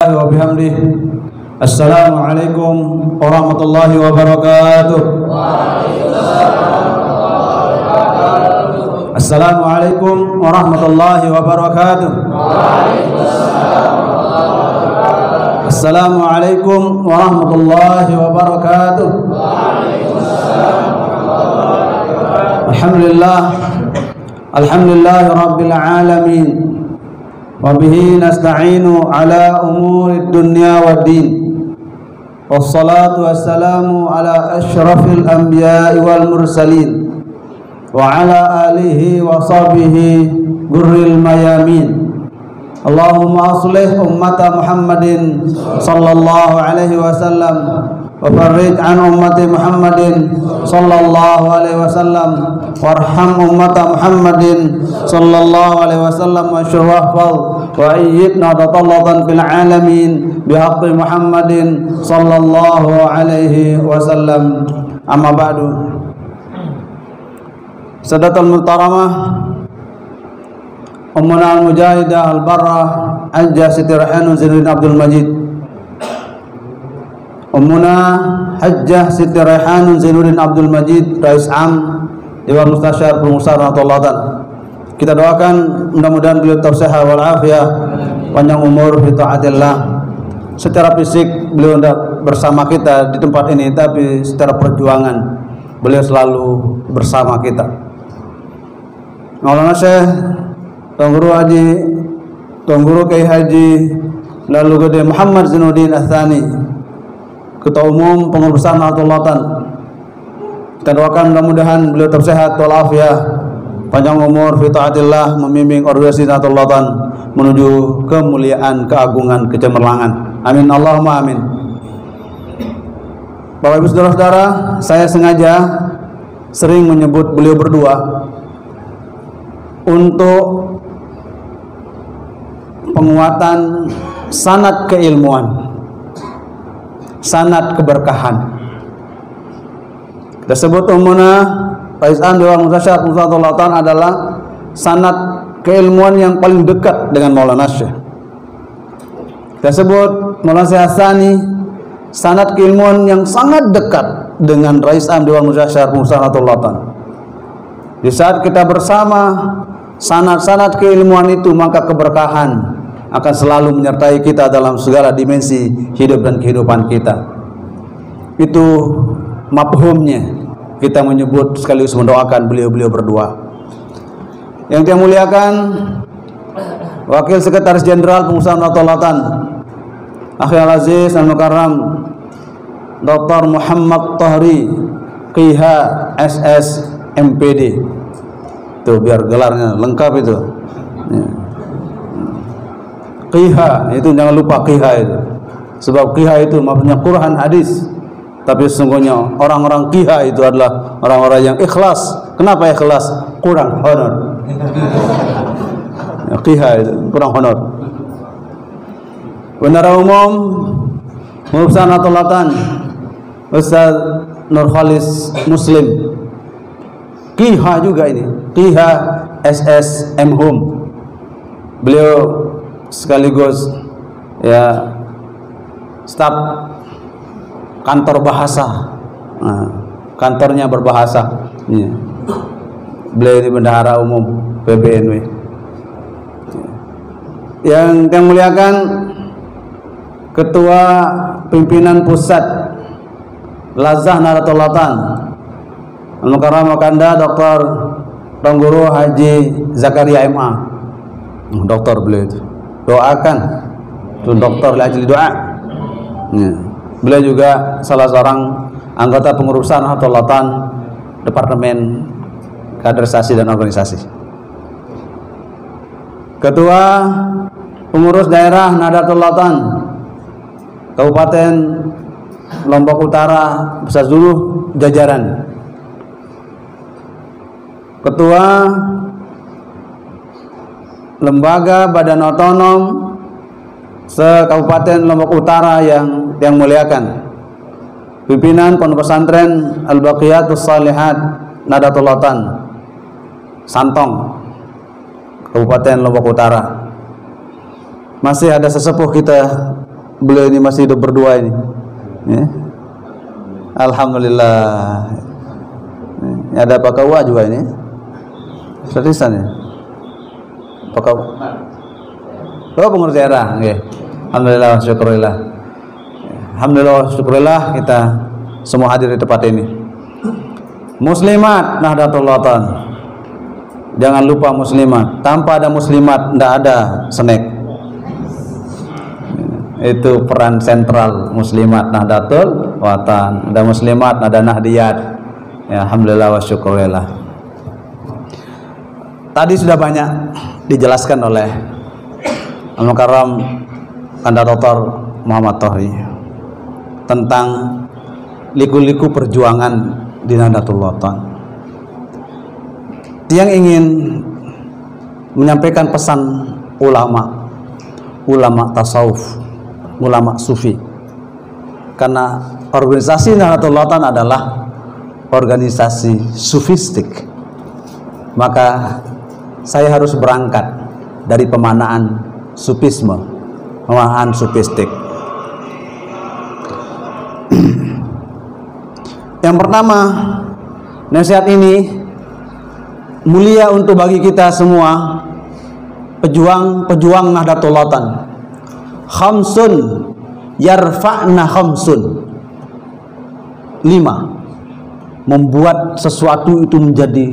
wa bihamdihi. Assalamualaikum warahmatullahi wabarakatuh. Assalamualaikum warahmatullahi wabarakatuh. Assalamualaikum warahmatullahi wabarakatuh. Alhamdulillah, alhamdulillah rabbil alamin. Wa bihi nasta'inu ala umuri dunya waddin. Wassalatu wassalamu ala asyrafil anbiya'i wal mursalin wa ala alihi wa sahbihi gurril mayamin. Allahumma aslih ummata Muhammadin sallallahu alaihi wasallam wa farrij an ummati Muhammadin sallallahu alaihi wasallam warham ummata Muhammadin sallallahu alaihi wasallam wa syurahfal wa ayyidna datallatan fil alamin bihaqqi Muhammadin sallallahu alaihi wasallam. Amma ba'du. Sadatul muhtaramah, Ummuna al-Mujahidah al-Barrah Hajjah Siti Raihanun Zainuddin Abdul Majid. Ummuna Hajjah Siti Raihanun Zainuddin Abdul Majid, Rais Am Dewan Mustasyar Pengusaha Rahmatullah. Kita doakan mudah-mudahan beliau tetap sehat walafiat, panjang umur fi taatillah. Secara fisik beliau tidak bersama kita di tempat ini, tapi secara perjuangan beliau selalu bersama kita. Maulana Syekh Tungguru Haji, Tungguru Kiai Haji lalu Gede Muhammad Zainuddin Ats-Tsani, Ketua Umum Pengurus Besar Nahdlatul Ulama. Kita doakan mudah-mudahan beliau tetap sehat walafiat, panjang umur fi taatillah, membimbing organisasi Nahdlatul Ulama menuju kemuliaan, keagungan, kecemerlangan. Amin Allahumma amin. Bapak Ibu saudara-saudara, saya sengaja sering menyebut beliau berdua untuk penguatan sanad keilmuan, sanad keberkahan. Kita sebut Ummuna Rais Am Dewan Mustasyar Pengusaha adalah sanad keilmuan yang paling dekat dengan Maulana Syekh. Kita sebut Maulana Syekh Ats-Tsani, sanad keilmuan yang sangat dekat dengan Rais Am Dewan Mustasyar Pengusaha. Di saat kita bersama sanad-sanad keilmuan itu, maka keberkahan akan selalu menyertai kita dalam segala dimensi hidup dan kehidupan kita. Itu mafhumnya kita menyebut sekaligus mendoakan beliau-beliau berdua. Yang kita muliakan Wakil Sekretaris Jenderal Pengusaha Nahdlatul Akhil Aziz dan Mukarram Dr. Muhammad Tahri QH SS MPD. Tuh biar gelarnya lengkap itu. Ya. Qihha itu jangan lupa qihha itu. Sebab qihha itu maksudnya Quran hadis. Tapi sesungguhnya orang-orang qihha itu adalah orang-orang yang ikhlas. Kenapa ikhlas? Kurang honor. Ya, qihha itu kurang honor. Bendara Umum Pengusaha Nahdlatul Ustaz Nur Khalis Muslim. Qihha juga ini. Qihha SS Mhum. Beliau sekaligus ya staf kantor bahasa. Nah, kantornya berbahasa. Ya. Beliau di Bendahara Umum PBNW. Yang kita muliakan Ketua Pimpinan Pusat Lazah Nahdlatul Ulama Al-Mukarram Wakanda Dr. Tungguru Haji Zakaria MA. Dokter beliau itu. Doakan itu dokter lajli doa. Ya. Beliau juga salah seorang anggota pengurusan Nahdlatul Ulama Departemen Kaderisasi dan Organisasi. Ketua Pengurus Daerah Nahdlatul Ulama Kabupaten Lombok Utara beserta seluruh jajaran. Ketua Lembaga Badan Otonom se-Kabupaten Lombok Utara yang muliakan, pimpinan Pondok Pesantren Al-Baqiyatus Shalihat Nahdlatul Ulama Santong, Kabupaten Lombok Utara. Masih ada sesepuh kita beliau ini masih hidup berdua ini. Ya. Alhamdulillah. Ada Pak Kawa juga ini. Statisan ya. Pak Kawa. Oh, pengurus daerah. Okay. Alhamdulillah, syukurillah. Alhamdulillah, syukurillah kita semua hadir di tempat ini. Muslimat Nahdlatul Ulama. Jangan lupa muslimat. Tanpa ada muslimat tidak ada snack. Itu peran sentral muslimat Nahdlatul Ulama. Ada muslimat, ada nahdiyat. Ya, alhamdulillah wa syukurillah. Tadi sudah banyak dijelaskan oleh Al-Mukarram Kanda Dr. Muhammad Tohri tentang liku-liku perjuangan di Nahdlatul Ulama. Yang ingin menyampaikan pesan ulama tasawuf, ulama sufi, karena organisasi Nahdlatul Ulama adalah organisasi sufistik, maka saya harus berangkat dari pemanaan sufisme, pemanaan sufistik. Yang pertama, nasihat ini mulia untuk bagi kita semua pejuang Nahdlatul Ulama. Khamsun yarfa'na khamsun. 5. Membuat sesuatu itu menjadi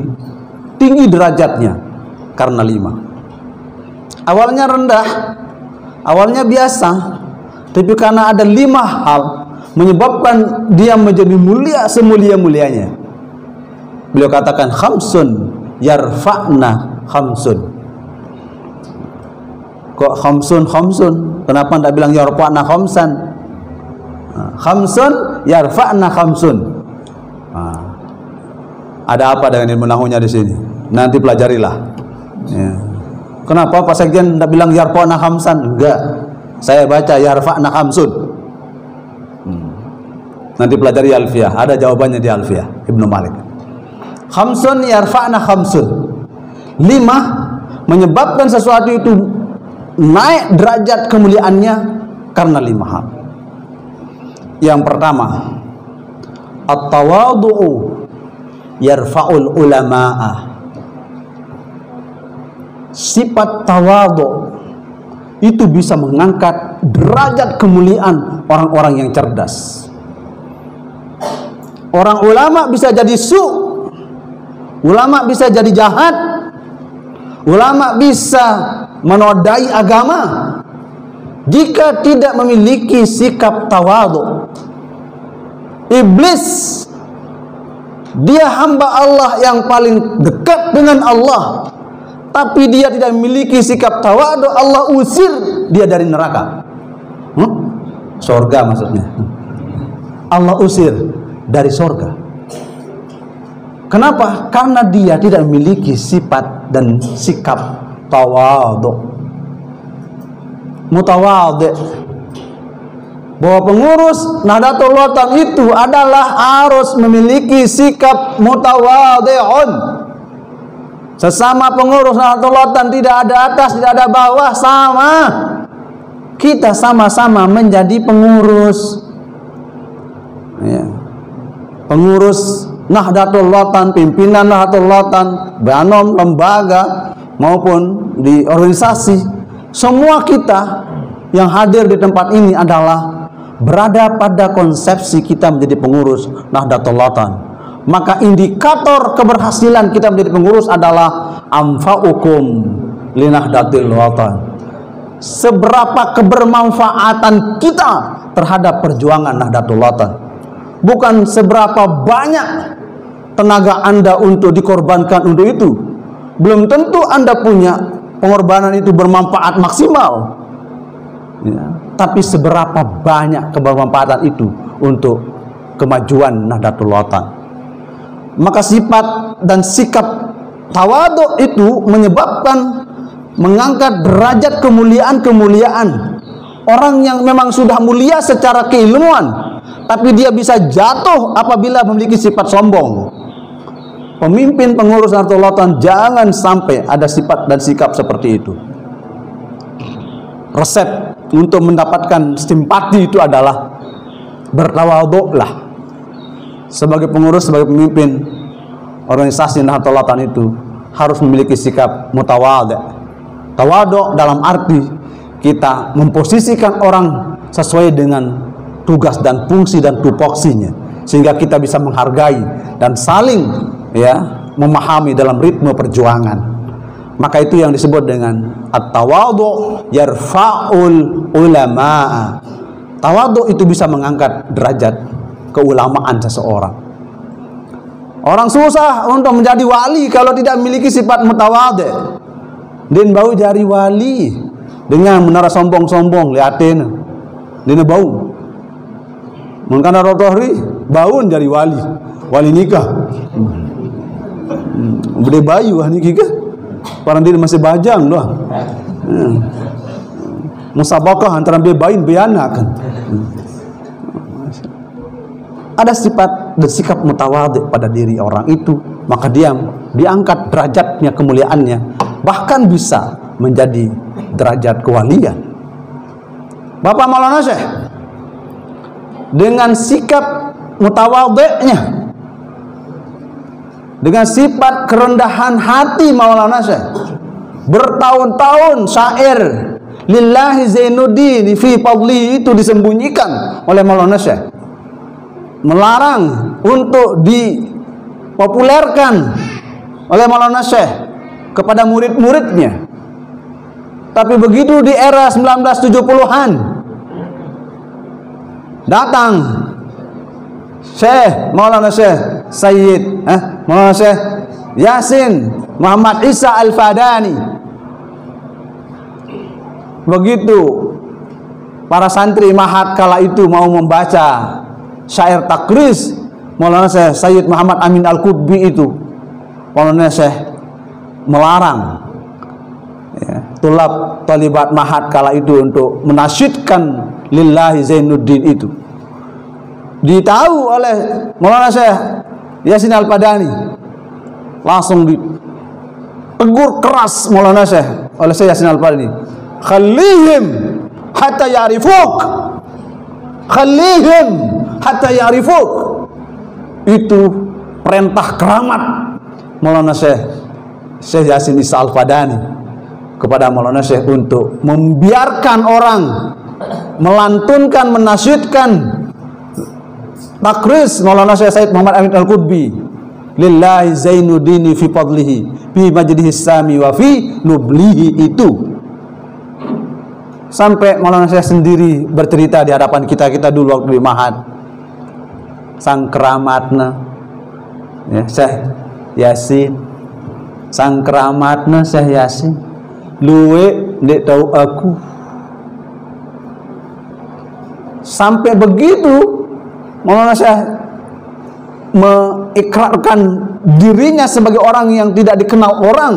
tinggi derajatnya karena 5. Awalnya rendah, awalnya biasa, tapi karena ada 5 hal menyebabkan dia menjadi mulia semulia-mulianya. Beliau katakan khamsun yarfa'na khamsun. Kok khamsun? Kenapa tidak bilang yarfa'na khamsan? Khamsun yarfa'na khamsun. Ada apa dengan ilmu nahunya di sini? Nanti pelajarilah. Ya. Kenapa Pak Sekjen tidak bilang yarfa'na khamsan? Enggak. Saya baca yarfa'na khamsun. Nanti pelajari Alfiyah. Ada jawabannya di Alfiyah Ibnu Malik. Khamsun yarfa'na khamsun. 5 menyebabkan sesuatu itu naik derajat kemuliaannya karena 5 hal. Yang pertama, at-tawadhu'u yarfa'ul ulama'ah. Sifat tawadhu itu bisa mengangkat derajat kemuliaan orang-orang yang cerdas. Orang ulama bisa jadi ulama bisa jadi jahat, ulama bisa menodai agama jika tidak memiliki sikap tawadhu. Iblis, dia hamba Allah yang paling dekat dengan Allah, tapi dia tidak memiliki sikap tawadhu, Allah usir dia dari neraka. Surga maksudnya. Allah usir dari surga. Kenapa? Karena dia tidak memiliki sifat dan sikap tawadhu. Mutawadhi. Bahwa pengurus Nahdlatul Ulama itu adalah harus memiliki sikap mutawadhi'un. Sesama pengurus Nahdlatul Ulama tidak ada atas, tidak ada bawah, sama. Kita sama-sama menjadi pengurus. Ya. Pengurus Nahdlatul Ulama, pimpinan Nahdlatul Ulama, banom, lembaga maupun di organisasi, semua kita yang hadir di tempat ini adalah berada pada konsepsi kita menjadi pengurus Nahdlatul Ulama. Maka indikator keberhasilan kita menjadi pengurus adalah anfa'ukum li Nahdlatul Ulama. Seberapa kebermanfaatan kita terhadap perjuangan Nahdlatul Ulama. Bukan seberapa banyak tenaga Anda untuk dikorbankan untuk itu. Belum tentu Anda punya pengorbanan itu bermanfaat maksimal. Ya, tapi seberapa banyak kebermanfaatan itu untuk kemajuan Nahdlatul Ulama. Maka sifat dan sikap tawadhu itu menyebabkan mengangkat derajat kemuliaan-kemuliaan. Orang yang memang sudah mulia secara keilmuan, tapi dia bisa jatuh apabila memiliki sifat sombong. Pemimpin pengurus Nahdlatul Ulama jangan sampai ada sifat dan sikap seperti itu. resep untuk mendapatkan simpati itu adalah bertawadhu'lah. Sebagai pengurus, sebagai pemimpin organisasi Nahdlatul Ulama itu harus memiliki sikap mutawadhi'. Tawadhu' dalam arti kita memposisikan orang sesuai dengan tugas dan fungsi dan tupoksinya, sehingga kita bisa menghargai dan saling memahami dalam ritme perjuangan. Maka itu yang disebut dengan at-tawadhu' yarfa'ul ulama'a. Tawadhu' itu bisa mengangkat derajat keulamaan seseorang. Orang susah untuk menjadi wali kalau tidak memiliki sifat mutawadhi'. Din bau jari wali dengan menara sombong-sombong liatin. Dina bau. Mengkana rotohri bau jadi wali. Wali nikah. Bede bayu nikah. Orang dia masih bajang doang. Musabakah antara bebain beana kan. Ada sifat dan sikap mutawadhi pada diri orang itu, maka dia diangkat derajatnya, kemuliaannya, bahkan bisa menjadi derajat kewalian. Bapak Maulana Syekh dengan sikap mutawadhi'nya, dengan sifat kerendahan hati Maulana Syekh, bertahun-tahun syair lillahi zainuddin fi fadli itu disembunyikan oleh Maulana Syekh, melarang untuk dipopulerkan oleh Maulana Syekh kepada murid-muridnya. Tapi begitu di era 1970-an datang Syekh Maulana Syekh Sayyid Maulana Syekh Yasin Muhammad Isa Al-Fadani. Begitu para santri Mahat kala itu mau membaca syair takris Maulana Syekh Sayyid Muhammad Amin Al-Qutbi itu, Maulana Syekh melarang tulab talibat Mahat kala itu untuk menasyidkan lillahi zainuddin itu. Ditahu oleh Maulana Syekh Yasin Al-Fadani, langsung ditegur keras Maulana Syekh oleh Syekh Yasin Al-Fadani, khalihim hatta ya'rifuk, khalihim hatta ya'rifuk. Itu perintah keramat Maulana Syekh Yasin Isa Al-Fadani kepada Maulana Syekh untuk membiarkan orang melantunkan, menasyidkan takris Maulana Syekh Sayyid Muhammad Amin Al-Qutbi, lillahi zainuddini fi fadlihi fi majdihi sami wa fi nublihi itu. Sampai Maulana Syekh sendiri bercerita di hadapan kita dulu waktu di Mahat, sang keramatna Syekh Yasin, sang keramatna Syekh Yasin, luwe ndek tahu aku. Sampai begitu Maulana Syekh mengikrarkan dirinya sebagai orang yang tidak dikenal orang,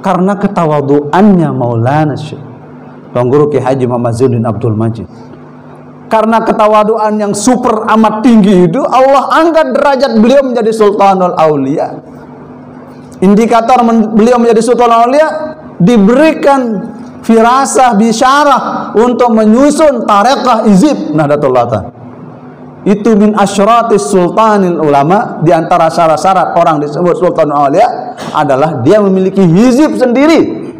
karena ketawaduannya Maulana Syekh Tuan Guru Ki Haji Muhammad Zainuddin Abdul Majid. Karena ketawaduan yang super amat tinggi itu, Allah angkat derajat beliau menjadi Sultanul Aulia. Indikator beliau menjadi Sultanul Aulia, diberikan firasah, bisyarah untuk menyusun tarekah hizib Nahdlatul Ulama. Itu min asyratis sultanil ulama. Di antara syarat-syarat orang disebut Sultanul Aulia adalah dia memiliki hizib sendiri,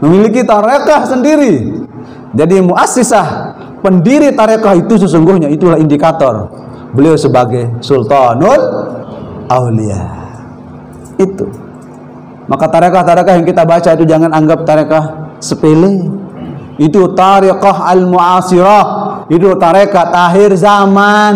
memiliki tarekah sendiri. Jadi muassisah, pendiri tarekah itu sesungguhnya itulah indikator beliau sebagai Sultanul Aulia. Itu. Maka tarekah-tarekah yang kita baca itu jangan anggap tarekah sepele. Itu tarekah al-mu'asirah, itu tarekat akhir zaman.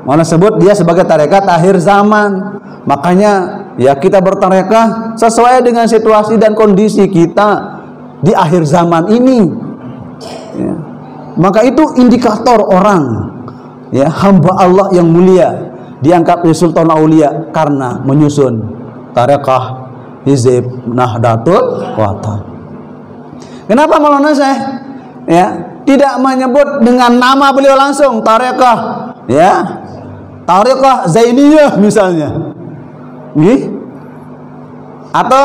Mana sebut dia sebagai tarekat akhir zaman. Makanya kita bertarekah sesuai dengan situasi dan kondisi kita di akhir zaman ini. Maka itu indikator orang, hamba Allah yang mulia diangkat oleh Sultan Aulia karena menyusun tarekah hizib Nahdlatul Ulama. Kenapa Maulana Syekh tidak menyebut dengan nama beliau langsung tarekah tarekah Zainiyah misalnya, atau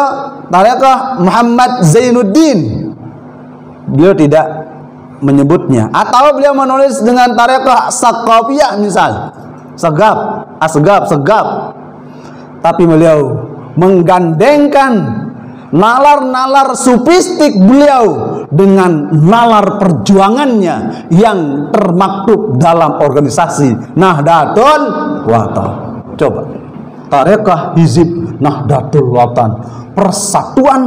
tarekah Muhammad Zainuddin, beliau tidak menyebutnya. Atau beliau menulis dengan tarekah Saqafiyah misal, Segap, tapi beliau menggandengkan nalar-nalar sufistik beliau dengan nalar perjuangannya yang termaktub dalam organisasi Nahdlatul Watan. Coba, tarekah Hizib Nahdlatul Watan, persatuan,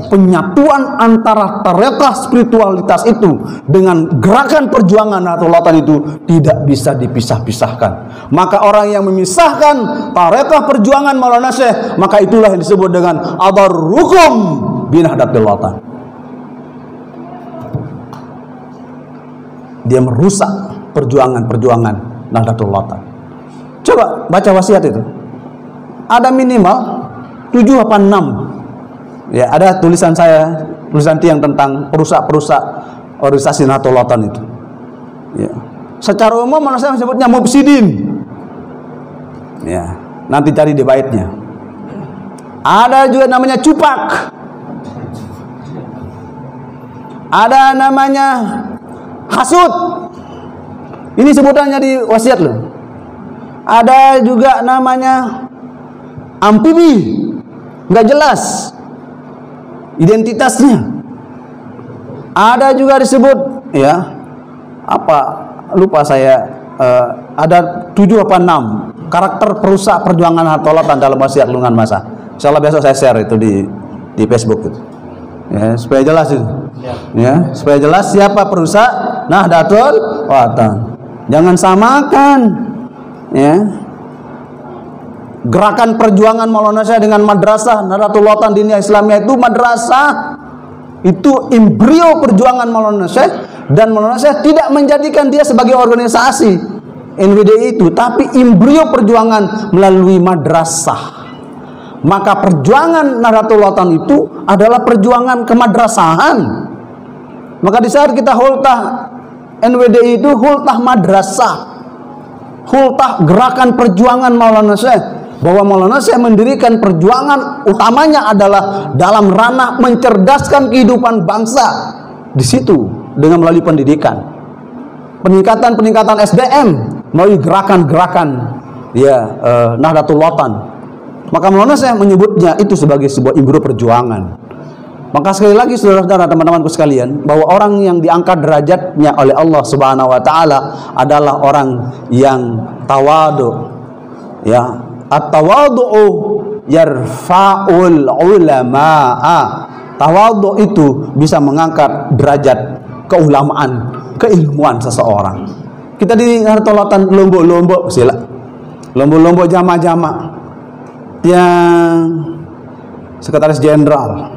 penyatuan antara tarekah spiritualitas itu dengan gerakan perjuangan Nahdlatul Watan itu tidak bisa dipisah-pisahkan. Maka orang yang memisahkan tarekah perjuangan Maulana Syekh, maka itulah yang disebut dengan adarrukum bi Nahdlatul Watan. Dia merusak perjuangan-perjuangan Nahdlatul Watan. Coba baca wasiat itu. Ada minimal 7 apa 6. Ya, ada tulisan saya, tulisan tiang tentang perusak-perusak organisasi Nahdlatul Watan itu. Ya. Secara umum malah saya sebutnya mufsidin. Ya, nanti cari di baitnya. Ada juga namanya cupak. Ada namanya hasud. Ini sebutannya di wasiat loh. Ada juga namanya amfibi, nggak jelas identitasnya. Ada juga disebut, ya, apa lupa saya, ada 7 apa 6 karakter perusak perjuangan Nahdlatul Watan dalam wasiat Lungan Masa. Insyaallah besok saya share itu di Facebook itu. Ya, supaya jelas itu. Ya, supaya jelas siapa perusak Nahdlatul Watan. Jangan samakan, ya, gerakan perjuangan Maulana Syekh dengan madrasah Nahdlatul Watan Diniyah Islamiyah. Itu madrasah, itu embrio perjuangan Maulana Syekh, dan Maulana Syekh tidak menjadikan dia sebagai organisasi NWDI itu, tapi embrio perjuangan melalui madrasah. Maka perjuangan Nahdlatul Watan itu adalah perjuangan kemadrasahan. Maka di saat kita hultah NWDI itu hultah madrasah, hultah gerakan perjuangan Maulana Syekh, bahwa Maulana Syekh mendirikan perjuangan utamanya adalah dalam ranah mencerdaskan kehidupan bangsa di situ dengan melalui pendidikan, peningkatan SDM melalui gerakan-gerakan, ya, Nahdlatul Watan. Maka Maulana Syekh menyebutnya itu sebagai sebuah embrio perjuangan. Maka sekali lagi saudara-saudara, teman-temanku sekalian, bahwa orang yang diangkat derajatnya oleh Allah Subhanahu wa taala adalah orang yang tawadu. Ya, at-tawadu'u yarfa'ul ulama'a. Tawadu itu bisa mengangkat derajat keulamaan, keilmuan seseorang. Kita di Nahdlatul Watan lombok-lombok sila. Lombok-lombok jamaah-jamaah. Yang sekretaris jenderal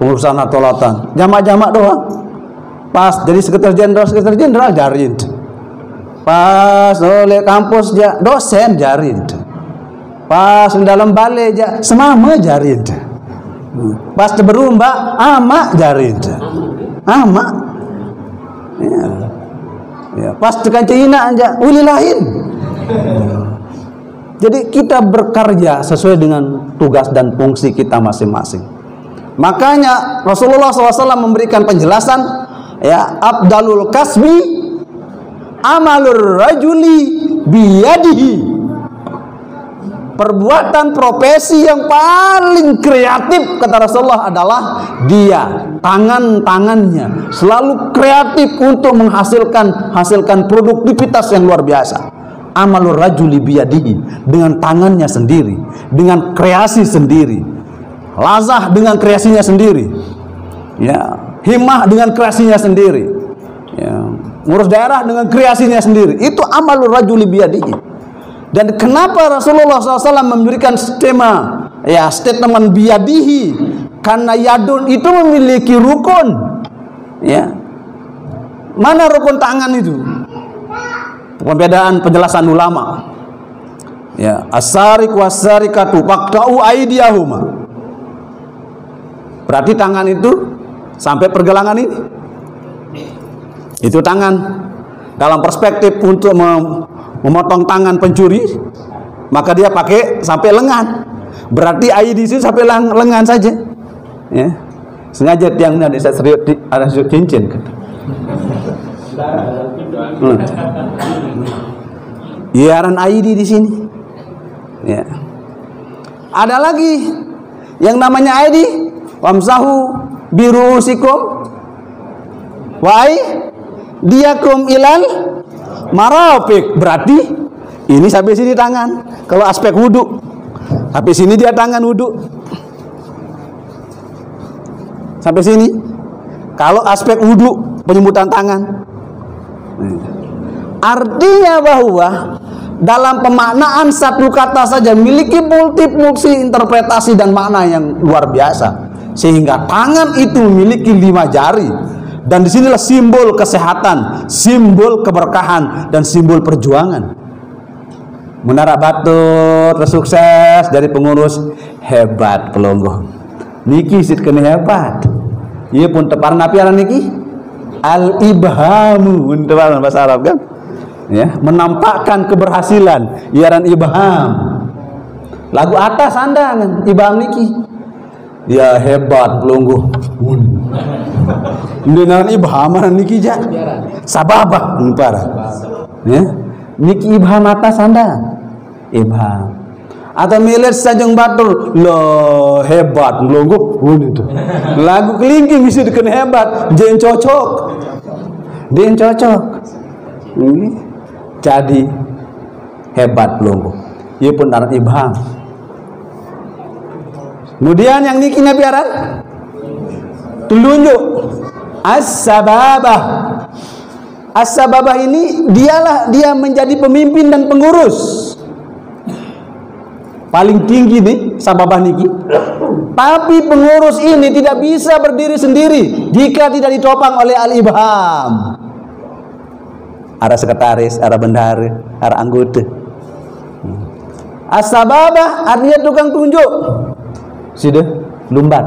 pengurusan Nahdlatul Watan, jamaah-jamaah doang. Pas jadi sekretaris jenderal jarin. Pas oleh kampus dosen jarin. Pas dalam balai semama jarin. Pas berumba ama jarin. Ama. Ya. Ya, pas tekan Cina aja uli lain. Jadi kita berkarya sesuai dengan tugas dan fungsi kita masing-masing. Makanya Rasulullah SAW memberikan penjelasan, ya, afdalul kasbi amalur rajuli biyadihi. Perbuatan profesi yang paling kreatif kata Rasulullah adalah dia, tangannya selalu kreatif untuk menghasilkan produktivitas yang luar biasa. Amalur rajuli biyadihi, dengan tangannya sendiri, dengan kreasi sendiri. Lazah dengan kreasinya sendiri, ya, himmah dengan kreasinya sendiri, ya, ngurus daerah dengan kreasinya sendiri. Itu amalur rajuli biyadihi. Dan kenapa Rasulullah SAW memberikan statement biyadihi? Karena yadun itu memiliki rukun, ya. Mana rukun tangan itu? Pembedaan penjelasan ulama, ya, as-sariq was-sariqatu faqta'u aydiyahuma. Berarti tangan itu sampai pergelangan ini, itu tangan. Dalam perspektif untuk memotong tangan pencuri, maka dia pakai sampai lengan. Berarti ID di sini sampai lengan saja. Ya. Sengaja tiangnya ada serius ada cincin. Iaran ID di sini. Ya. Ada lagi yang namanya ID, wamsahu birusikum diakum ilal marafiq. Berarti ini sampai sini tangan. Kalau aspek wudu, sampai sini dia tangan wudu. Sampai sini. Kalau aspek wudu, penyebutan tangan. Artinya bahwa dalam pemaknaan satu kata saja memiliki multi interpretasi dan makna yang luar biasa. Sehingga tangan itu memiliki 5 jari. Dan disinilah simbol kesehatan, simbol keberkahan, dan simbol perjuangan. Menara Batu tersukses dari pengurus hebat pelonggo. Niki sitkeun hebat. Ieu pun teparan api aran niki al-ibhamu, teparan bahasa Arab kan? Ya, menampakkan keberhasilan, iaran ibham. Lagu atas anda kan ibham niki. Ya hebat pelonggo. Dengan ibham niki ja. Sababah para. Ya. Niki ibham atas anda. Ibham. Atau milet Sajeng Batur, loh hebat pelonggo. Itu. Lagu kelingking bisa dikeun hebat, jeung cocok. Den cocok. Jadi hebat pelonggo. Ieu pun aran ibham. Kemudian yang niki nabi aran telunjuk as-sababah. As-sababah ini dia menjadi pemimpin dan pengurus. Paling tinggi nih sababah niki. Tapi pengurus ini tidak bisa berdiri sendiri jika tidak ditopang oleh al-ibham. Ada sekretaris, ada bendahara, ada anggota. As-sababah artinya tukang tunjuk. Sudah lumbar.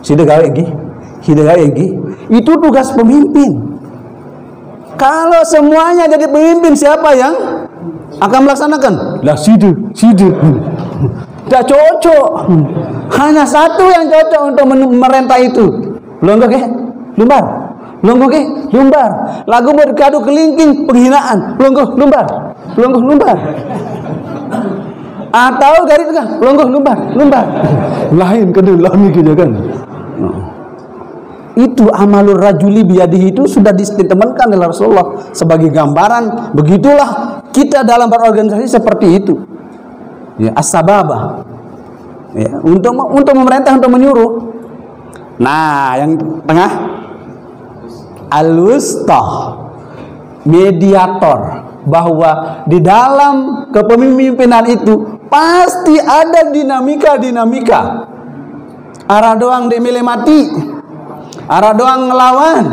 Sudah gawe gi. Sudah gawe gi. Itu tugas pemimpin. Kalau semuanya jadi pemimpin, siapa yang akan melaksanakan? Lah sidu. Tidak cocok. Hanya satu yang cocok untuk merentah itu. Longgo ke? Lumbar. Longgo ke? Lumbar. Lagu berkadu kelingking penghinaan. Longgo lumbar. Longgo lumbar. Atau garis tengah. Longgo lumbar. Lain kedua lain gitu kan. Itu amalur rajuli biyadihi itu sudah ditemankan oleh Rasulullah sebagai gambaran. Begitulah kita dalam berorganisasi seperti itu. Ya, as-sababah. Ya, untuk memerintah, untuk menyuruh. Nah, yang tengah al-wustah, mediator, bahwa di dalam kepemimpinan itu pasti ada dinamika. Arah doang demile mati, arah doang ngelawan,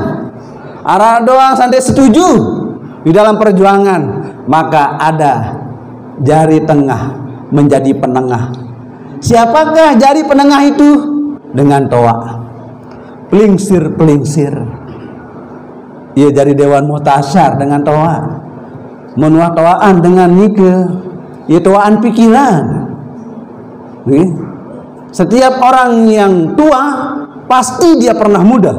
arah doang santai setuju di dalam perjuangan. Maka ada jari tengah menjadi penengah. Siapakah jari penengah itu? Dengan toa, pelingsir. Ia dari Dewan Muhtasyar dengan toa, menuah toaan dengan nike, ia toaan pikiran. Setiap orang yang tua pasti dia pernah muda.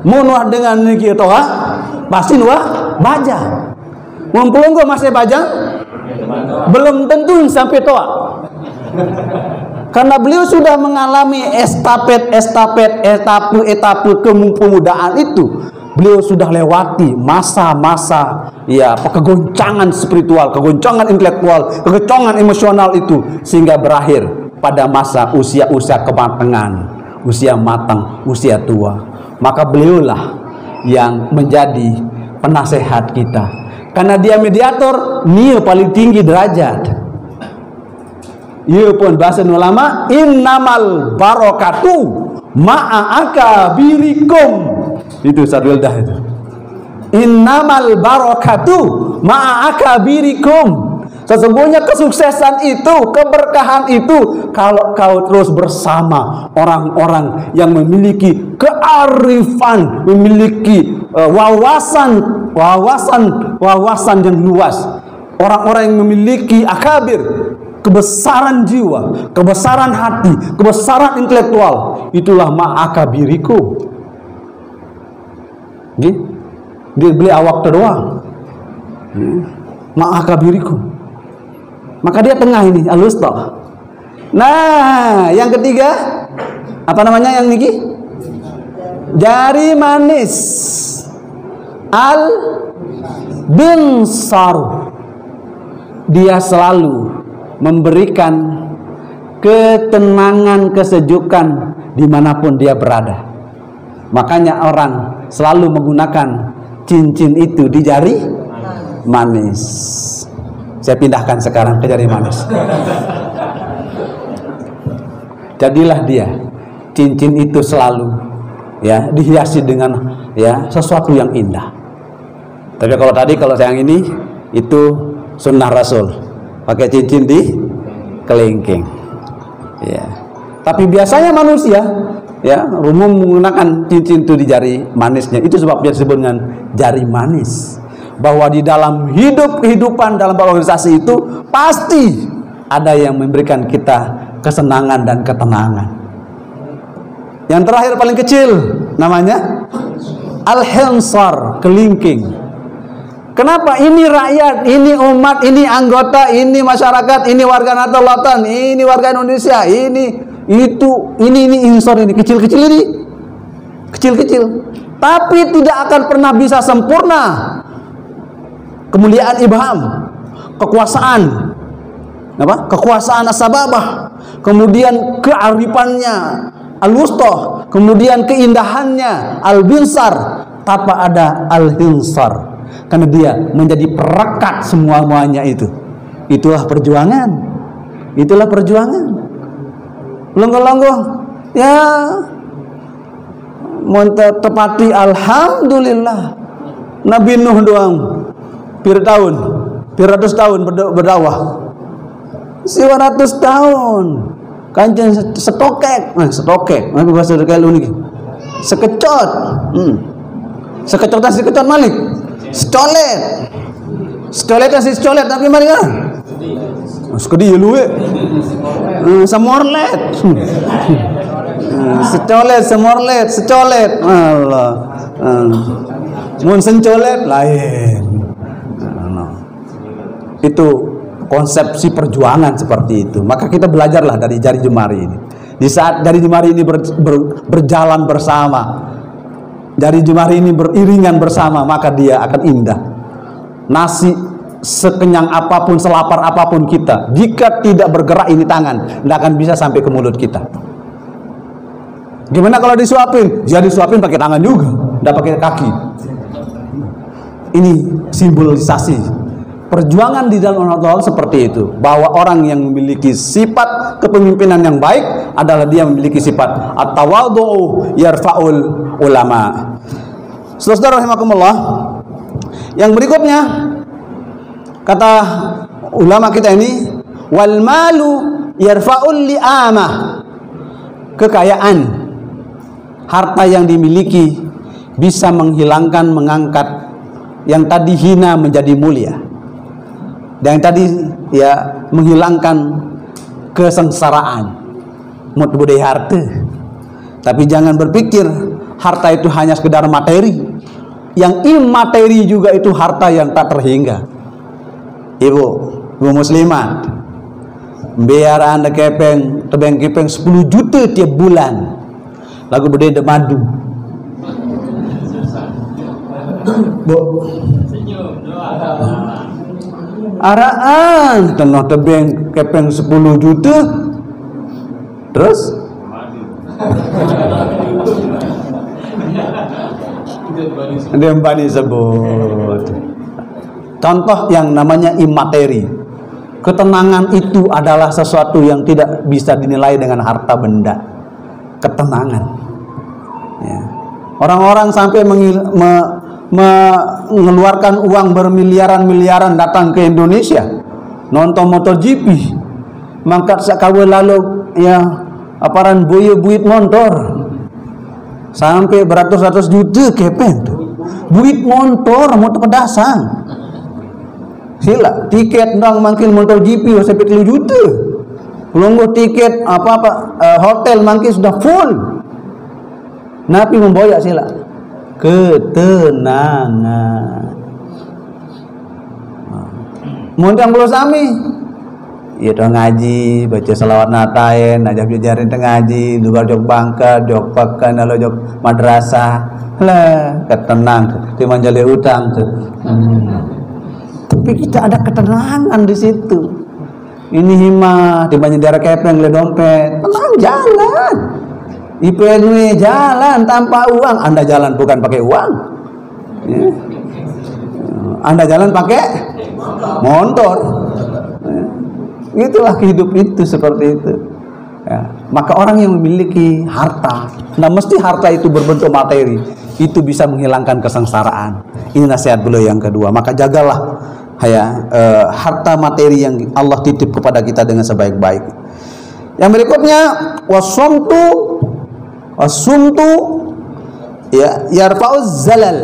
Menuah dengan nike toa pasti nuah baja. Mumpung masih bajang, belum tentu sampai toa. Karena beliau sudah mengalami etape kepemudaan itu. Beliau sudah lewati masa-masa ya kegoncangan spiritual, kegoncangan intelektual, kegoncangan emosional itu, sehingga berakhir pada masa usia kematangan, usia matang, usia tua. Maka beliaulah yang menjadi penasehat kita. Karena dia mediator, dia paling tinggi derajat. Ia pun bahasa ulama, innamal barakatu ma'a akabirikum. Itu sadwildah itu. Innamal barakatu ma'a akabirikum. Sesungguhnya kesuksesan itu, keberkahan itu kalau kau terus bersama orang-orang yang memiliki kearifan, memiliki wawasan yang luas, orang-orang yang memiliki akabir, kebesaran jiwa, kebesaran hati, kebesaran intelektual, itulah ma'akabirikum. Dia beli awak terdoang. Ma'akabirikum. Maka dia tengah ini, al-wusta. Nah, yang ketiga, apa namanya yang niki? Jari manis. Al-binsar. Dia selalu memberikan ketenangan, kesejukan dimanapun dia berada. Makanya orang selalu menggunakan cincin itu di jari manis. Saya pindahkan sekarang ke jari manis. Jadilah dia cincin itu selalu ya dihiasi dengan ya sesuatu yang indah. Tapi kalau yang ini itu sunnah Rasul, pakai cincin di kelingking. Ya. Tapi biasanya manusia ya umum menggunakan cincin itu di jari manisnya. Itu sebabnya disebut dengan jari manis. Bahwa di dalam kehidupan dalam organisasi itu pasti ada yang memberikan kita kesenangan dan ketenangan. Yang terakhir paling kecil namanya al-hinsar, kelingking. Kenapa? Ini rakyat, ini umat, ini anggota, ini masyarakat, ini warga Nahdlatul Ulama, ini warga Indonesia, ini insor ini kecil-kecil ini. Kecil-kecil. Tapi tidak akan pernah bisa sempurna. Kemuliaan ibham, kekuasaan. Apa? Kekuasaan as-sababah, kemudian kearifannya al-wusta, kemudian keindahannya al-binsar, tanpa ada al-hinsar. Karena dia menjadi perekat semuanya itu. Itulah perjuangan. Itulah perjuangan. Longgo-longgo ya tepati alhamdulillah. Nabi Nuh doang piratus tahun berdakwah. 100 tahun. Kanjeng setokek. Nabi bahasa kalau niki. Sekecot. Sekecot Malik. Stolet tapi mari kan. Sekedi luwe. Semorlet. Secolet. Allah. Mun sencolet lain. Itu konsepsi perjuangan seperti itu. Maka kita belajarlah dari jari jemari ini. Di saat jari jemari ini berjalan bersama, jari jemari ini beriringan bersama, maka dia akan indah. Nasi sekenyang apapun, selapar apapun kita, jika tidak bergerak ini tangan, tidak akan bisa sampai ke mulut kita. Gimana kalau disuapin? Ya disuapin pakai tangan juga, tidak pakai kaki. Ini simbolisasi perjuangan di dalam Allah seperti itu, bahwa orang yang memiliki sifat kepemimpinan yang baik adalah dia memiliki sifat at-tawadhu yarfa'ul ulama. Saudara rahimakumullah, yang berikutnya kata ulama kita ini, wal malu yarfa'ul li'amah. Kekayaan, harta yang dimiliki bisa menghilangkan, mengangkat yang tadi hina menjadi mulia. Dan yang tadi ya menghilangkan kesengsaraan. Mut budaya harta. Tapi jangan berpikir harta itu hanya sekedar materi. Yang imateri juga itu harta yang tak terhingga. Ibu muslimat, biar anda tebeng 10 juta tiap bulan. Lagu beda madu. Bu. Araan tenah tebeng kepeng 10 juta. Terus dia bani sebut contoh yang namanya imateri. Ketenangan itu adalah sesuatu yang tidak bisa dinilai dengan harta benda. Ketenangan ya. Orang-orang sampai mengeluarkan uang bermiliaran-miliaran datang ke Indonesia nonton MotoGP, mangkat sakawe lalu ya aparan buit motor sampai beratus-ratus juta kepen tuh buit motor motor pedasang Sila tiket ndang mangkin MotoGP sampai 3 juta. Pelungguh tiket hotel mangkin sudah full. Nabi memboyak sila ketenangan. Muntang belum sami. Ya dong ngaji, baca salawat natain, ajak jajarin teng ngaji, luar jok bangka, jok pakan, lalu jok madrasah. Lah, ketenang, timan jale utang tuh. Tapi kita ada ketenangan di situ. Ini himah, timan daerah kepeng le dompet, tenang jalan. IPNW jalan tanpa uang. Anda jalan bukan pakai uang. Ya. Anda jalan pakai motor. Itulah hidup itu seperti itu. Ya. Maka orang yang memiliki harta, nah mesti harta itu berbentuk materi, itu bisa menghilangkan kesengsaraan. Ini nasihat beliau yang kedua. Maka jagalah harta materi yang Allah titip kepada kita dengan sebaik-baik. Yang berikutnya wasumtu ya yarfa'uz zalal.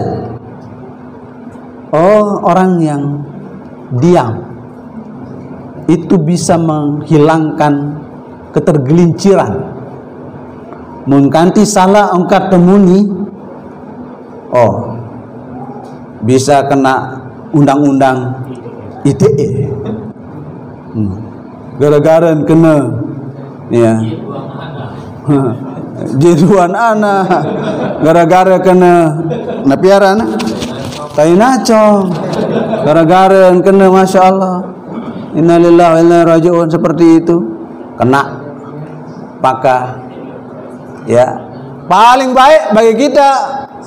Orang yang diam itu bisa menghilangkan ketergelinciran. Mengganti salah angkat temuni, bisa kena undang-undang ITE. Gara-gara kena ya jeruan anak, gara-gara kena napiaran tai nacong, gara-gara kena masya Allah. Innalillahi wa inna ilaihi raji'un, seperti itu kena. Maka ya paling baik bagi kita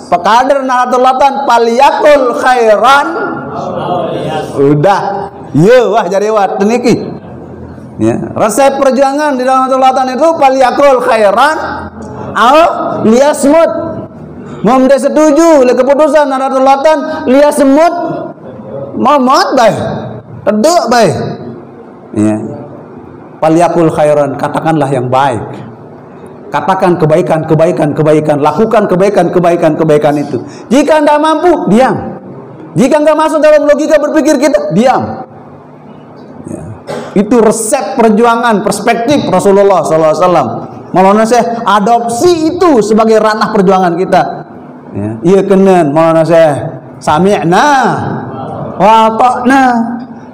pekader Nahdlatul Ulama paliyakul khairan. Udah ye wah jadi wat niki ya, resep perjuangan di dalam Nahdlatul Ulama itu paliyakul khairan au liyasmut. Mau mende setuju le keputusan Nahdlatul Ulama liyasmut, mau mot baik teduk baik ya. Paliyakul khairan, katakanlah yang baik, katakan kebaikan, lakukan kebaikan itu. Jika anda mampu, diam. Jika enggak masuk dalam logika berpikir kita, diam ya. Itu resep perjuangan, perspektif Rasulullah SAW. Maulana Syekh adopsi itu sebagai ranah perjuangan kita ya. Iya kenen Maulana Syekh sami'na wa ata'na,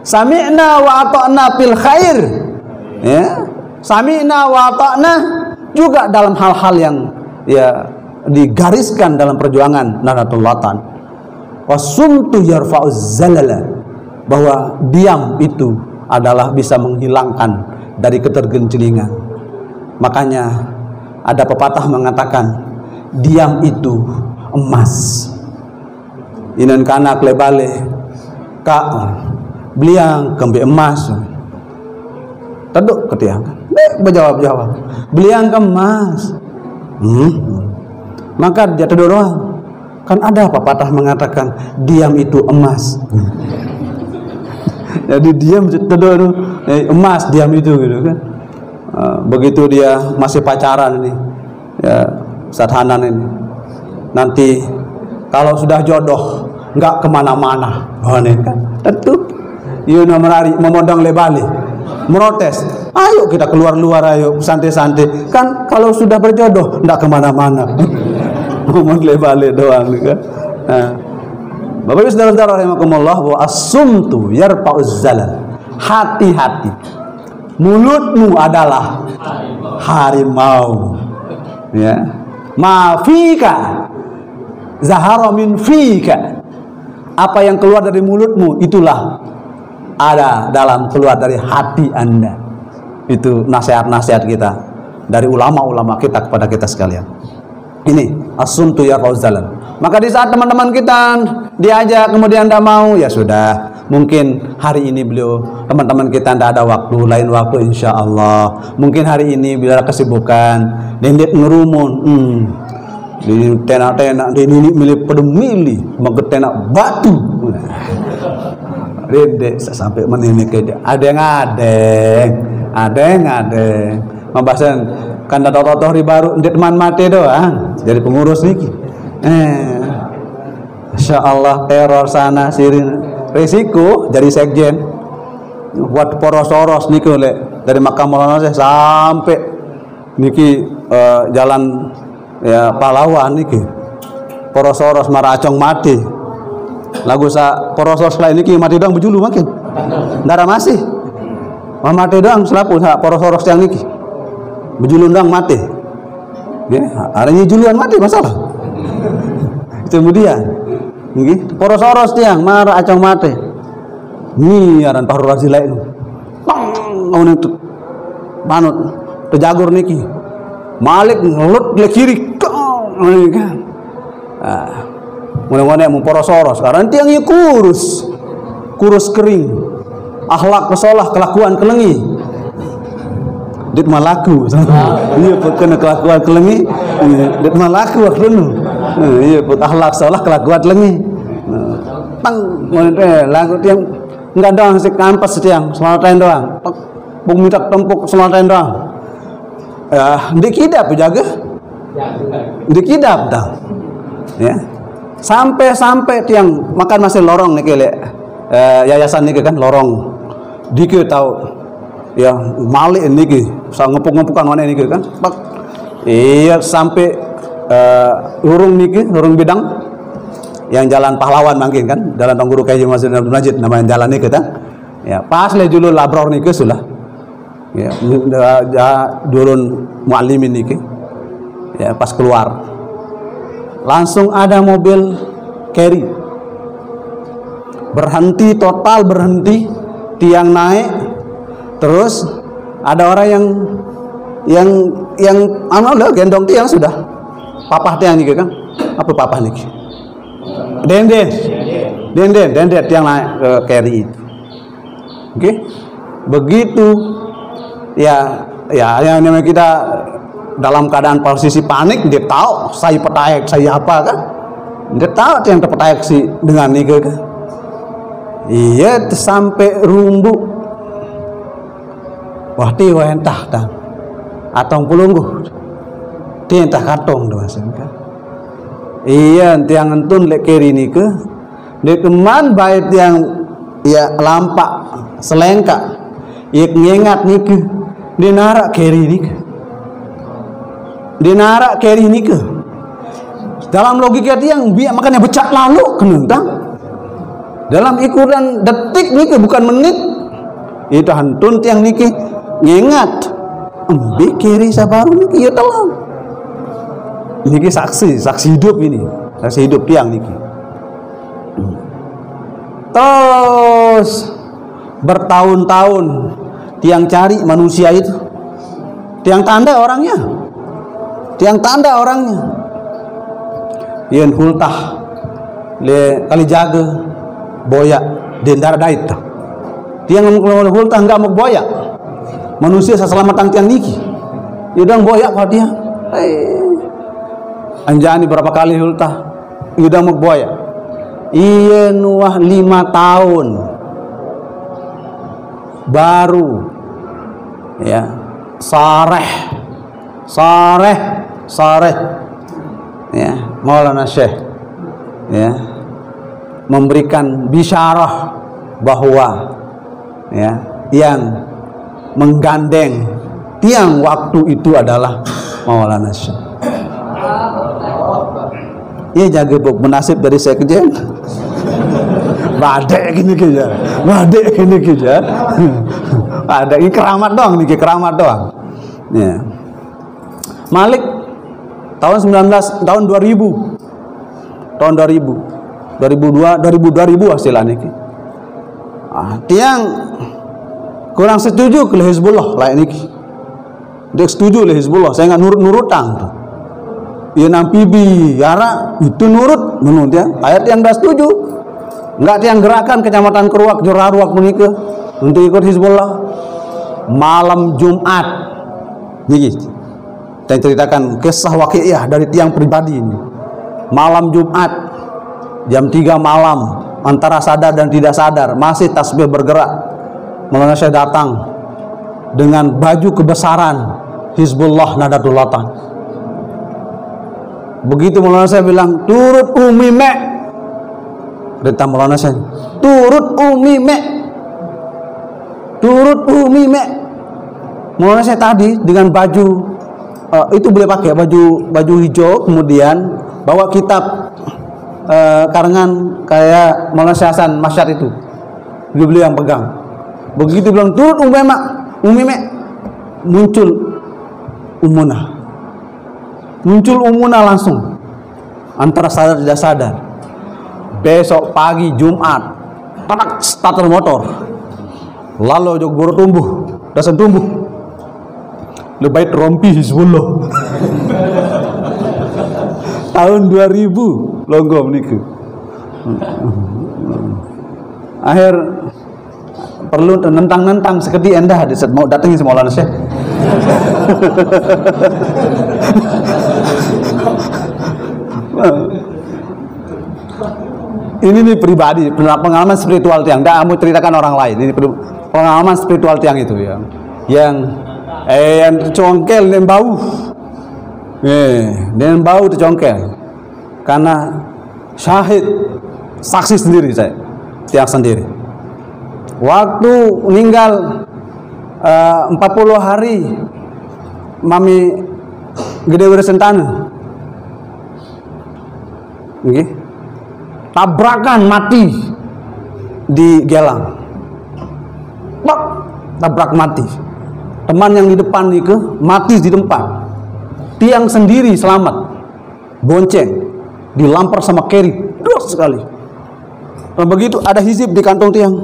sami'na wa ata'na fil khair ya. Sami'na wa ata'na juga dalam hal-hal yang ya digariskan dalam perjuangan Nahdlatul Ulama. Wasumtu yarfa'uz zalala, bahwa diam itu adalah bisa menghilangkan dari ketergencelingan. Makanya ada pepatah mengatakan diam itu emas. Inan kana klebale ka beliang kembe emas. Taduk ketiang. Berjawab beliang kemas. Maka dia teduh doang. Kan ada pepatah mengatakan diam itu emas. Jadi diam teduh emas, diam itu gitu kan. Begitu dia masih pacaran ini ya Ustaz Hanan ini, nanti kalau sudah jodoh nggak kemana-mana kan tentu iya menari memondang lebali merotes, ayo kita keluar ayo santai-santai kan. Kalau sudah berjodoh nggak kemana-mana ngomong lebali doang kan. Bapak Ibu saudara-saudara rahimakumullah, wa as-sumtu yarfa'uz zalal. Hati-hati, mulutmu adalah harimau ya. Ma fika zahara min fika, apa yang keluar dari mulutmu itulah ada dalam keluar dari hati Anda. Itu nasihat-nasihat kita dari ulama-ulama kita kepada kita sekalian. Ini as-sumtu yarfa'uz zalal. Maka di saat teman-teman kita diajak kemudian tidak mau, ya sudah, mungkin hari ini teman-teman kita tidak ada waktu, lain waktu insya Allah. Mungkin hari ini bila kesibukan dendek ngerumun di tenak-tenak di ini milik pedemili mengetenak batu dendek sampai meninik aja ada yang membahasan kan ada totoh baru di teman mati doang jadi pengurus niki. Masya Allah teror sana sini resiko jadi sekjen buat poros-poros niki oleh dari makam Maulana Syekh sampai niki jalan ya pahlawan niki poros-poros maracong mati lagu sa poros-poros lain niki mati doang bejulu makin darah masih mati doang selapu sa poros-poros yang niki bejulu doang mati ya hari ini juluan mati masalah kemudian niki poros-poros tiang maracong mati ni aran paru razila itu ngomong itu manut terjagur niki Malik ngelut ke kiri kan mulai-mulai mau poros-poros karena tiang iya kurus kering akhlak kesolah kelakuan kelengi dit malaku iya kena kelakuan kelengi dit malaku akhirnya iya akhlak kesolah kelakuan kelengi tang mulai lagu tiang enggak doang sih kampas tiang selamatain doang bung minta tempuk selamatain doang ya dikidap jaga dikidap dah ya sampai tiang makan masih lorong nih kele yayasan nih kan lorong dikit tahu ya malik niki sa ngepuk-ngepukan mana niki kan iya sampai lurung bidang yang jalan pahlawan mungkin kan jalan Tangguru Kaji Masjid Abdul Majid namanya jalan ini kita ya pas le julul labror niki sulah ya dulun muallimin niki ya pas keluar langsung ada mobil carry berhenti total berhenti tiang naik terus ada orang yang gendong tiang sudah papah tiang niki kan apa papah niki denden tiang naik ke carry itu oke begitu ya yang namanya kita dalam keadaan posisi panik dia tahu saya petaek saya apa kan dia tahu yang terpetaek sih dengan ini kan iya sampai rumbu wah ti entah tang atong pulunggu ti entah katong doa kan iya tiang entun lek kiri ni ke dia keman baik yang ya lampak selengkak iya ngengat ni ke dia narak kiri ni ke dinarak carry ni ke dalam logika tiang biar makanya becak lalu kenentang dalam ikuran detik ni ke bukan menit itu hantun tiang ni ke ngingat ambil carry sabaru ni ke ya telah ini ke saksi hidup ini saksi hidup tiang ni ke terus bertahun-tahun tiang cari manusia itu tiang tanda orangnya yen hultah le kali jaga boya dendar dait tiang ngomong hultah enggak mau boya manusia seselamatan tiang niki idang boya kau dia anjani berapa kali hultah idang mau boya iya nuah 5 tahun baru ya Sareh ya Maulana Syekh ya memberikan bisyarah bahwa ya yang menggandeng tiang waktu itu adalah Maulana Syekh iya jaga buk menasib dari sekjen badek gini aja ada ini keramat doang ya Malik tahun 2000 hasilnya niki tiang kurang setuju ke Hizbullah lah niki dia setuju le Hizbullah saya nggak nurut-nurutang ya nampibi yara itu nurut menurut dia ayat yang dah setuju nggak tiang gerakan kecamatan Keruak Joraruak menikah untuk ikut Hizbullah malam Jumat niki saya ceritakan kisah waqiah dari tiang pribadi ini malam Jumat jam 3 malam antara sadar dan tidak sadar masih tasbih bergerak Maulana Syekh datang dengan baju kebesaran Hizbullah Nadatul Watan begitu Maulana Syekh bilang turut umi mek perintah Maulana Syekh, turut umi mek, turut umi mek. Maulana Syekh tadi dengan baju itu boleh pakai baju hijau, kemudian bawa kitab karangan kayak Maulana Syekh Hasan Masyar itu, beliau yang pegang. Begitu bilang turut umi mek, muncul Umunah langsung, antara sadar tidak sadar. Besok pagi Jumat, tanak starter motor, lalu jog boro tumbuh, dasan tumbuh, lebait rompi Hizbullah. Tahun 2000 longgo niku. Akhir perlu nentang seperti endah di mau datangi semua Maulana Syekh. Ini nih pribadi, pengalaman spiritual tiang. Tidak kamu ceritakan orang lain. Ini pengalaman spiritual tiang itu ya. Yang congkel dan bau, dan bau tercongkel. Karena syahid, saksi sendiri saya, tiang sendiri. Waktu meninggal 40 hari Mami Gede Wiresentana, tabrakan mati di Gelang, tabrak mati. Teman yang di depan itu mati di tempat, tiang sendiri selamat, bonceng, dilampar sama keri, dos sekali. Dan begitu ada hizib di kantong tiang,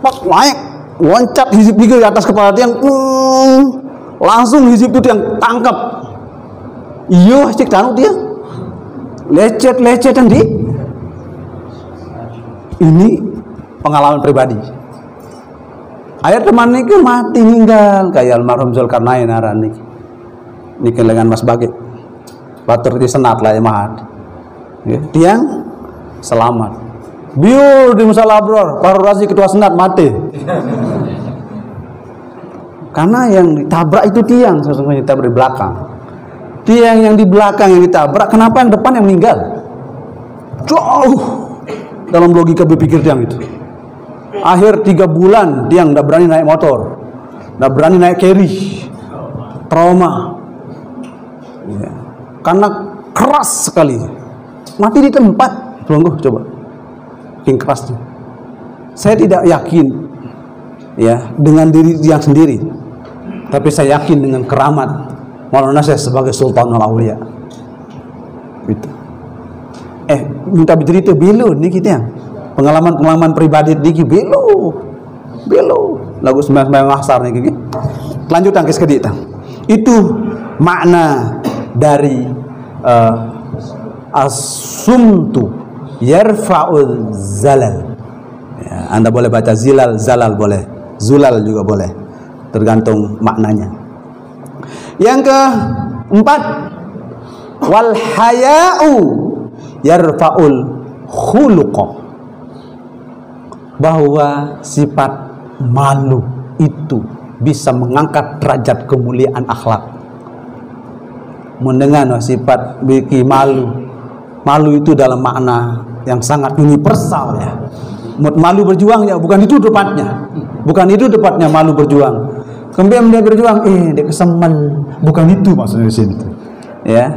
naik, loncat hizib di atas kepala tiang, langsung hizib itu tiang tangkap. Iya, cek tanu dia, lecet di. Ini pengalaman pribadi. Akhir teman ini mati ninggal kayak almarhum Zulkarnain aran niki dengan Mas Bagi. Batur di senat lah ya mahat. Tiang selamat. Biur di Musala Abror, Pak Razi ketua senat mati. Karena yang ditabrak itu tiang, sesungguhnya ditabrak di belakang. Tiang yang di belakang yang ditabrak, kenapa yang depan yang meninggal? Jauh dalam logika berpikir tiang itu. Akhir 3 bulan tiang tidak berani naik motor, tidak berani naik carry, trauma. Ya. Karena keras sekali, mati di tempat. Tunggu coba, king kerasnya. Saya tidak yakin ya dengan diri tiang sendiri, tapi saya yakin dengan keramat Maulana Syekh sebagai Sultanul Aulia. Gitu. Minta bercerita belo nih kita, pengalaman pribadi diki belo lagu sembahyang mahsar nih gini. Lanjut tangkis ke dia. Itu makna dari as-sumtu yarfa'ul zalal. Ya, Anda boleh baca zalal boleh, zulal juga boleh, tergantung maknanya. Yang keempat, wal haya'u yarfa'ul khuluqa, bahwa sifat malu itu bisa mengangkat derajat kemuliaan akhlak. Mendengar sifat biki malu itu dalam makna yang sangat universal ya. Malu berjuang ya, bukan itu tepatnya malu berjuang. Kemudian dia berjuang, dia kesemen, bukan itu maksudnya di sini. Ya,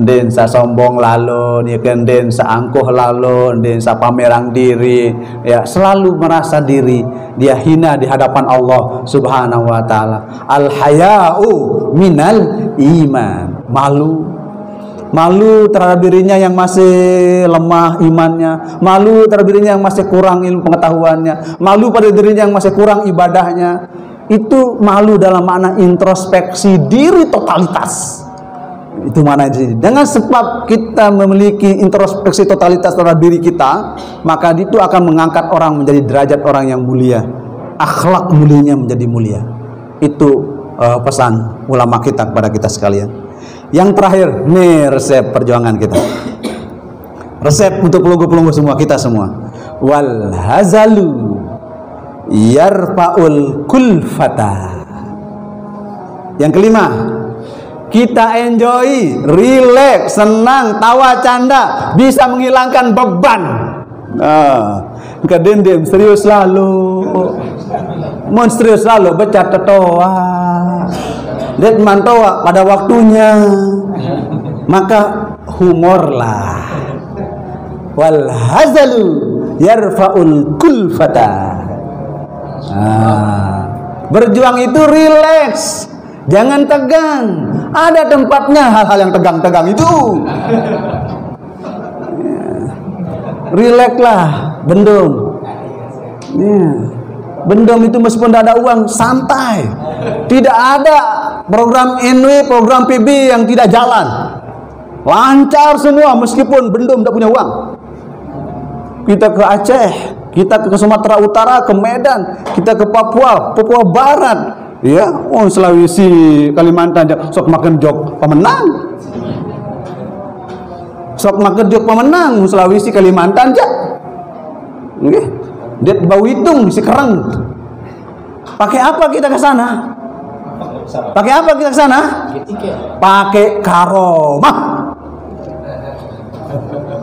den sa sombong lalu, dia kan den sa angkuh lalu, den sa pamerang diri, ya selalu merasa diri dia hina di hadapan Allah Subhanahu wa taala. Al haya'u minal iman. Malu terhadap dirinya yang masih lemah imannya, malu terhadap dirinya yang masih kurang ilmu pengetahuannya, malu pada dirinya yang masih kurang ibadahnya. Itu malu dalam makna introspeksi diri totalitas. Itu mana di sini. Dengan sebab kita memiliki introspeksi totalitas terhadap diri kita, maka itu akan mengangkat orang menjadi derajat orang yang mulia. Akhlak mulianya menjadi mulia. Itu pesan ulama kita kepada kita sekalian. Yang terakhir, nih resep perjuangan kita. Resep untuk pelunggu-pelunggu semua, kita semua. Wal hazalu yarfa'ul kulfata. Yang kelima, kita enjoy, relax, senang, tawa, canda, bisa menghilangkan beban. Kedendem serius lalu. Mun serius lalu becat tetoa. Det mantoa pada waktunya. Maka humorlah. Wal hazalu yarfa'ul kulfata. Berjuang itu rileks, jangan tegang. Ada tempatnya hal-hal yang tegang-tegang itu. Rileks lah, bendung. Bendung itu meskipun tidak ada uang, santai. Tidak ada program NW, program PB yang tidak jalan. Lancar semua meskipun bendung tidak punya uang. Kita ke Aceh, kita ke Sumatera Utara, ke Medan, kita ke Papua Barat, ya, Sulawesi, Kalimantan, sok makan jok pemenang. Sok makan jok pemenang, Sulawesi, Kalimantan aja. Nggih. Det Bawitung si Kereng. Pakai apa kita ke sana? Pakai apa kita ke sana? Pakai karomah.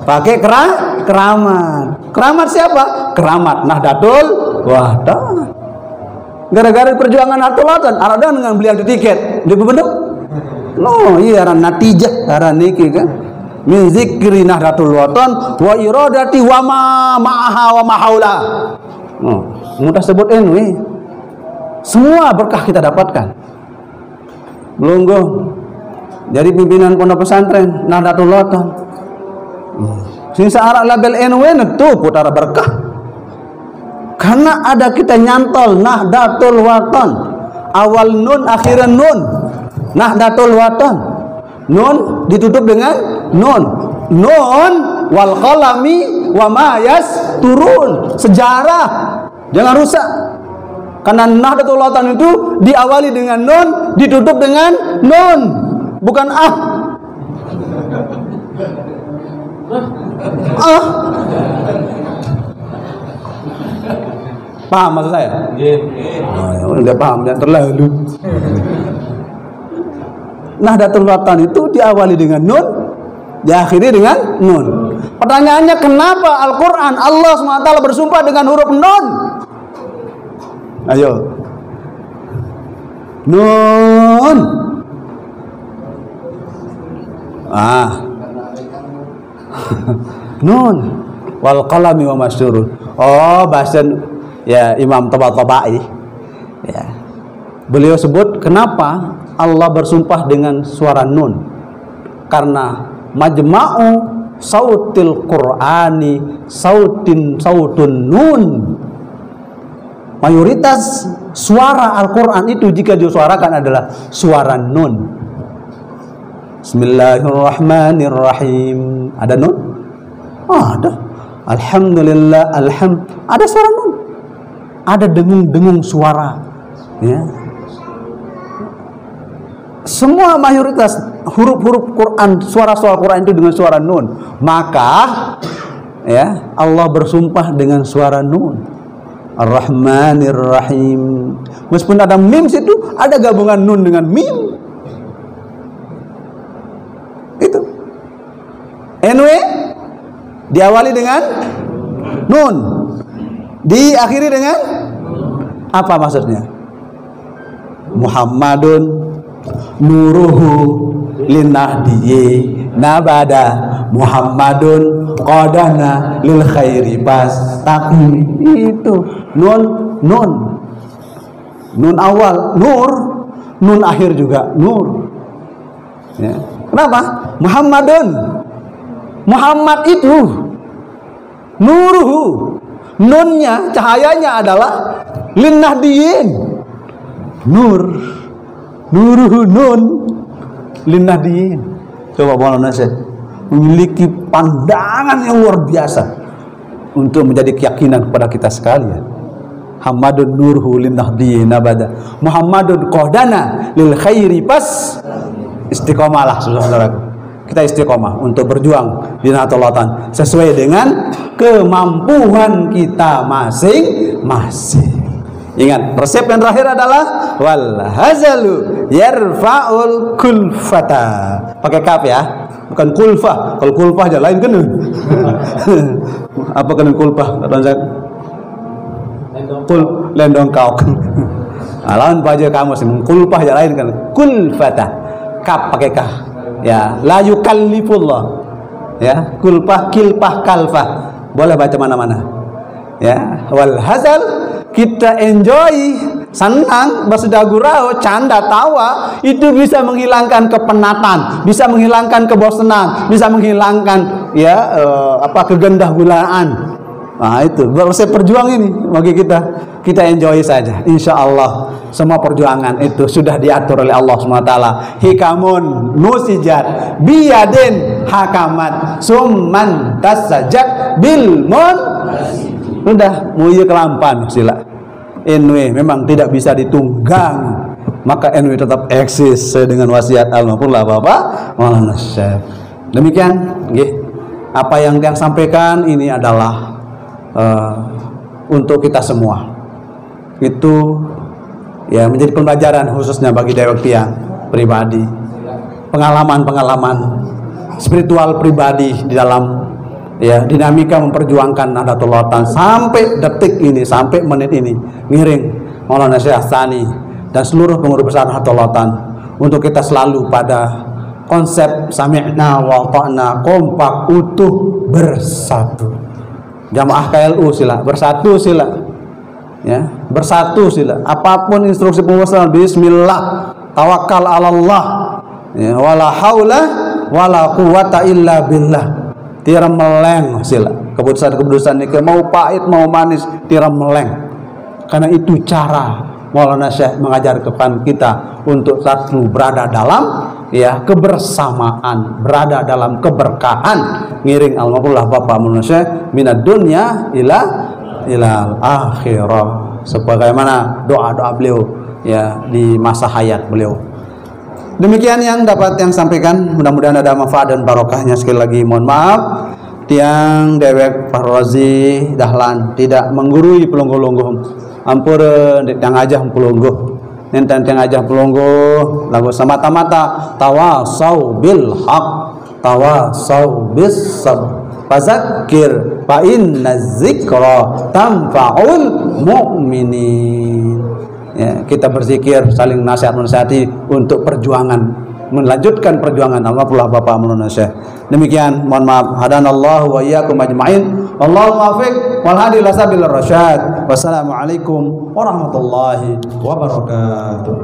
Pakai keramat. Keramat siapa? Keramat Nahdlatul Wathon. Gara-gara perjuangan Nahdlatul Wathon, ada dengan beli tiket di bentuk. No, iya aran natijah aran niki kan. Min zikri Nahdlatul Wathon wa iradati wa ma ma'aha wa ma haula. Mudah sebut ini. Semua berkah kita dapatkan. Melungguh jadi pimpinan pondok pesantren Nahdlatul Wathon. Sing searah label NW itu putara berkah. Karena ada kita nyantol Nahdlatul Wathon. Awal nun, akhir nun. Nahdlatul Wathon. Nun ditutup dengan nun. Nun wal qalami wa ma yasturun. Sejarah. Jangan rusak. Karena Nahdlatul Wathon itu diawali dengan nun, ditutup dengan nun. Bukan paham maksud saya? Udah paham, jangan terlalu. Nahdlatul Wathon itu diawali dengan nun, diakhiri dengan nun. Pertanyaannya, kenapa Al-Quran Allah SWT bersumpah dengan huruf nun? Ayo, nun. Nun wal qalami wa masyurun. Oh, bahasa ya Imam Tabatabai. Ya. Beliau sebut kenapa Allah bersumpah dengan suara nun? Karena majma'u sautil Qur'ani sautun nun. Mayoritas suara Al-Qur'an itu jika disuarakan adalah suara nun. Bismillahirrahmanirrahim. Ada nun? Ada. Alhamdulillah, ada suara nun. Ada dengung-dengung suara. Ya. Semua mayoritas huruf-huruf Quran, suara-suara Quran itu dengan suara nun. Maka ya, Allah bersumpah dengan suara nun. Ar-Rahmanir-Rahim. Meskipun ada mim situ, ada gabungan nun dengan mim. Itu. Anyway, diawali dengan nun, diakhiri dengan apa maksudnya? Muhammadun nuruhu linnahdiyi nabada Muhammadun qadana lil khairi pastaqim. Itu nun awal nur, nun akhir juga nur. Ya. Kenapa? Muhammad itu nuruhu, nunnya, cahayanya adalah linnahdiyin. Nuruhu nun linnahdiyin. Coba Maulana Syekh memiliki pandangan yang luar biasa untuk menjadi keyakinan kepada kita sekalian. Muhammadun nuruhu linnahdiyin abada. Muhammadun qadana lil khairi pas. Istiqomahlah saudara-saudaraku. Kita istiqomah untuk berjuang di Nahdlatul Wathon sesuai dengan kemampuan kita masing-masing. Ingat, resep yang terakhir adalah wal hazalu yarfa'ul kulfata. Pakai kaf ya. bukan kulfah. Kalau kulfah aja lain kan. Apa kan kulfah? Lendong kauk. Lawan baca kamu sih kulfah aja lain kan. Kulfata. Kap pakai kah. Ya, la yukallifullah. Ya, kulfah, kilfah, kalfah. Boleh baca mana-mana. Ya, wal hazal kita enjoy, senang, bersedar gurau, canda, tawa, itu bisa menghilangkan kepenatan, bisa menghilangkan kebosanan, bisa menghilangkan kegendah gulaan. Nah itu saya perjuang ini bagi kita enjoy saja. Insya Allah semua perjuangan itu sudah diatur oleh Allah SWT. Hikamun nusijat biyadin hakamat summan tasajat bilmun. Sudah mulia kelampan sila. NW memang tidak bisa ditunggang, maka NW tetap eksis dengan wasiat almarhumlah Bapak Maulana Syekh. Demikian, apa yang dia sampaikan ini adalah untuk kita semua. Itu ya menjadi pembelajaran khususnya bagi dewek tiang pribadi, pengalaman-pengalaman spiritual pribadi di dalam dinamika memperjuangkan Nahdlatul Ulama sampai detik ini, sampai menit ini, ngiring Maulana Syekh Tsani dan seluruh pengurus besar Nahdlatul Ulama untuk kita selalu pada konsep sami'na wa ta'na, kompak, utuh, bersatu. Jamaah KLU sila bersatu sila, ya bersatu sila. Apapun instruksi penguasa, bismillah, tawakal Allah, ya, wala haula wala quwata illa billah. Tira meleng sila. Keputusan ini mau pahit mau manis, tira meleng. Karena itu cara Maulana Syekh mengajarkan kita untuk satu berada dalam kebersamaan, berada dalam keberkahan, ngiring almarhumlah Bapak Maulana Syekh minad dunya ilal akhirah, sebagaimana doa-doa beliau di masa hayat beliau. Demikian yang dapat yang sampaikan, mudah-mudahan ada manfaat dan barokahnya. Sekali lagi mohon maaf tiang dewek Fahrozi Dahlan tidak menggurui pelonggo-longgo. Ampura yang aja pelonggo. Enten yang aja pelonggo lagu semata-mata tawasau bil haq, tawasau bis sabr. Fazakir fa inna dzikra tanfa'ul mu'minin. Ya, kita berzikir, saling nasihat-nasihati untuk perjuangan, melanjutkan perjuangan almarhumlah Bapak Maulana Syekh. Demikian, mohon maaf. Hadanallahu wa iyyakum ajma'in. Allahumma afiq wal hadi ila sabil rasyad. Wassalamualaikum warahmatullahi wabarakatuh.